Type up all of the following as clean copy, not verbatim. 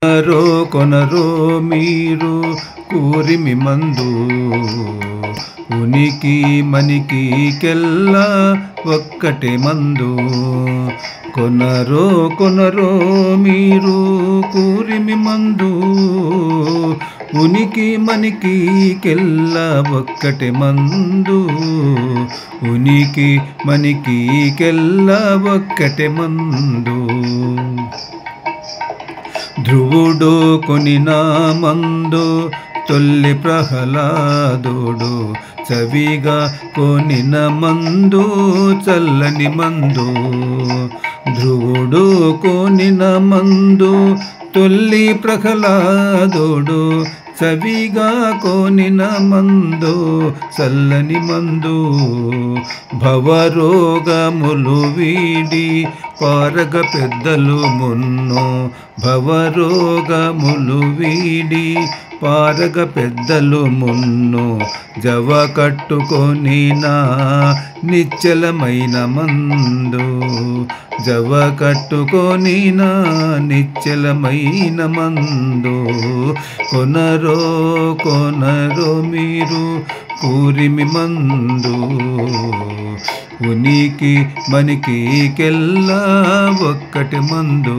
కొనరో కొనరో మీరు కూరిమి మందు ఉనికి మనికి కెల్లా ఒక్కటే మందు. కొనరో కొనరో మీరు కూరిమి మందు ఉనికి మనికి కెల్లా ఒక్కటే మందు. ఉనికి మనికి కెల్లా ఒక్కటే మందు. ధ్రువుడు కొనిన మందు తొల్లి ప్రహ్లాదుడు చవిగా కొనిన మందు చల్లని మందు. ధ్రువుడు కొనిన మందు తొల్లి ప్రహ్లాదుడు చవిగా కొనిన మందు చల్లని మందు. భవరోగములు వీడి పారగ పెద్దలు మున్ను. భవరోగములు వీడి పారగ పెద్దలు మున్ను. జవ కట్టుకొనిన నిశ్చలమైన మందు. జవ కట్టుకొనిన నిశ్చలమైన మందు. కొనరో కొనరో మీరు కూరిమి మందు ఉనికి మనికి కెల్లా ఒక్కటి మందు.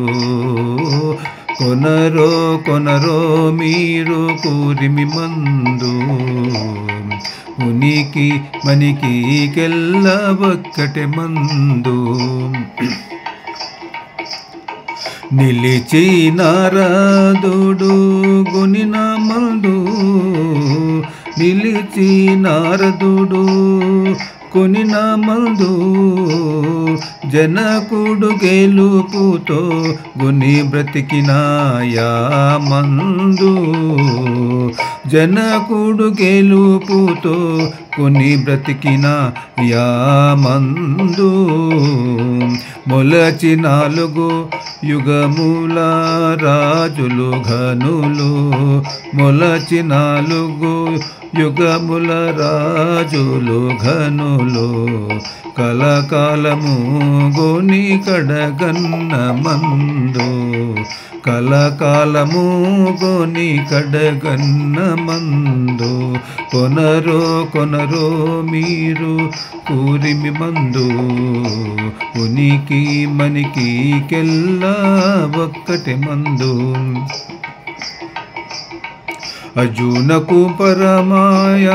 కొనరో కొనరో మీరు కూరిమి మందు ఉనికి మనికి కెల్లా ఒక్కటి మందు. నిలిచి నారదుడు కొనిన మందు. నిలిచి నారదుడు కొనిన మందు జనకుడు గెలుపుతో గుని బ్రతికినాయా మందు. జనకుడు గెలుపుతో కొని బ్రతికిన యా మందు. మొలచి 4 యుగముల రాజులు ఘనులు. మొలచి 4 యుగముల రాజులు ఘనులు. కలకాలము గోని కడగన్న మందు. కలకాలము గోని కడగన్న మందు. కొనరో కొనరో మీరు కూరిమి మందు ఉనికి మనికి కెల్లా ఒక్కటి మందు. అర్జునకు పరమాయ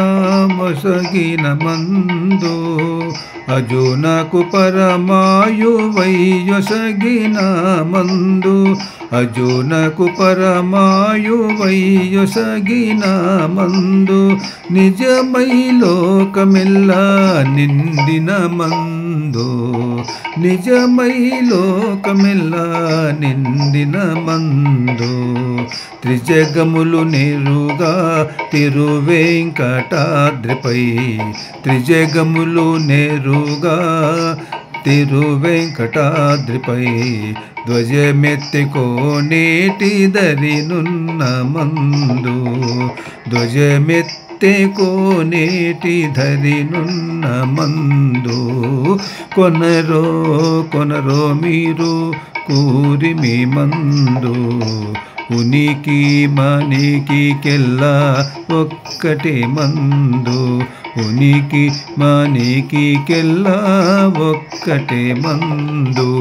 మొసగిన మందు. అర్జునకు పరమాయువై యొసగిన మందు. అర్జునకు పరమాయువై యొసగిన మందు. నిజమై లోకమెల్లా నిండిన మందు. నిజమై లోకమెల్లా నిండిన మందు. త్రిజగములు నేరుగా తిరువేంకటాద్రిపై. త్రిజగములు నేరుగా తిరువేంకటాద్రిపై. ధ్వజమెత్తికోనేటి దరినున్న మందు. ధ్వజమెత్తికోనేటి ధరినున్న మందు. కొనరో కొనరో మీరు కూరిమి మందు ఉనికి మనికి కెల్లా ఒక్కటే మందు. ఉనికి మనికి కెల్లా ఒక్కటే మందు.